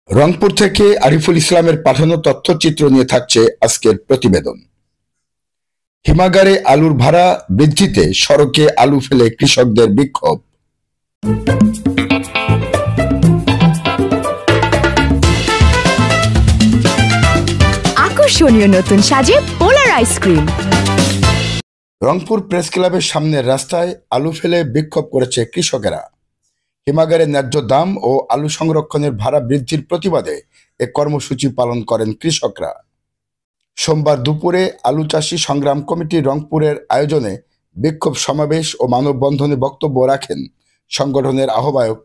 রংপুর থেকে আরিফুল ইসলামের পাঠানো তথ্যচিত্র নিয়ে থাকছে আজকের প্রতিবেদন। হিমাগারে আলুর ভাড়া বৃদ্ধিতে সড়কে আলু ফেলে কৃষকদের বিক্ষোভ। আকর্ষণীয় নতুন সাজে পোলার আইসক্রিম। রংপুর প্রেস ক্লাবের সামনের রাস্তায় আলু ফেলে বিক্ষোভ করেছে কৃষকেরা। হিমাগারে ন্যায্য দাম ও আলু সংরক্ষণের ভাড়া বৃদ্ধির প্রতিবাদে এ কর্মসূচি পালন করেন কৃষকরা। সোমবার দুপুরে আলু চাষী সংগ্রাম কমিটি রংপুরের আয়োজনে বিক্ষোভ সমাবেশ ও মানববন্ধনে বক্তব্য রাখেন সংগঠনের আহ্বায়ক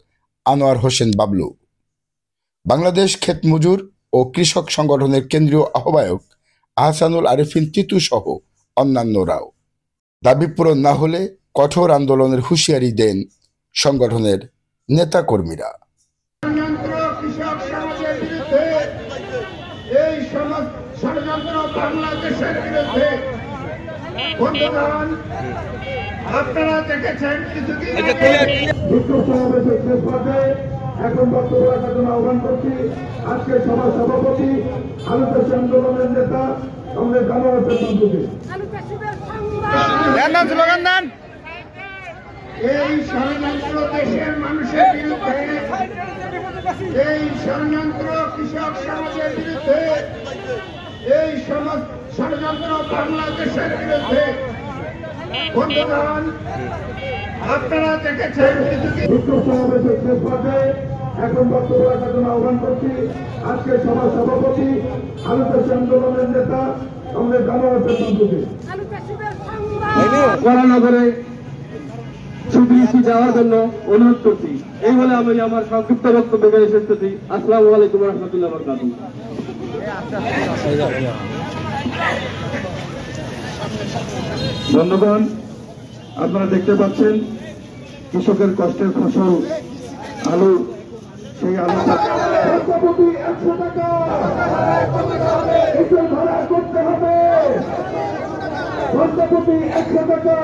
আনোয়ার হোসেন বাবলু। বাংলাদেশ ক্ষেত মজুর ও কৃষক সংগঠনের কেন্দ্রীয় আহ্বায়ক আহসানুল আরেফিন তিতু সহ অন্যান্যরাও। দাবি পূরণ না হলে কঠোর আন্দোলনের হুঁশিয়ারি দেন সংগঠনের নেতাকর্মীরা। আপনারা দেখেছেন এখন বক্তব্য রাখার জন্য আহ্বান করছি আজকে সভা সভাপতি আলু চাষী আন্দোলনের নেতা আমাদের জামায়াতের বন্ধুকে। এই ষড়যন্ত্র দেশের মানুষের বিরুদ্ধে, এই ষড়যন্ত্র কৃষক সমাজের বিরুদ্ধে, এই ষড়যন্ত্র বাংলাদেশের বিরুদ্ধে। বন্ধুগণ, আপনারা দেখেছেন বিক্ষোভ সমাবেশের শেষ পর্যায়ে এখন বক্তব্য রাখার জন্য আহ্বান করছি আজকে সভা সভাপতি আলু চাষী আন্দোলনের নেতা আমাদের জামায়াতের বন্ধুকে। করানগরে সুবিধি যাওয়ার জন্য অনুরোধ করছি। এই বলে আমি আমার সংক্ষিপ্ত বক্তব্য শেষ করছি। আসসালামু আলাইকুম ওয়া রাহমাতুল্লাহি ওয়া বারাকাতুহু। ধন্যবাদ। আপনারা দেখতে পাচ্ছেন কৃষকের কষ্টের ফসল আলু, সেই আলু 100 টাকা ভাড়া করতে হবে। 100 টাকা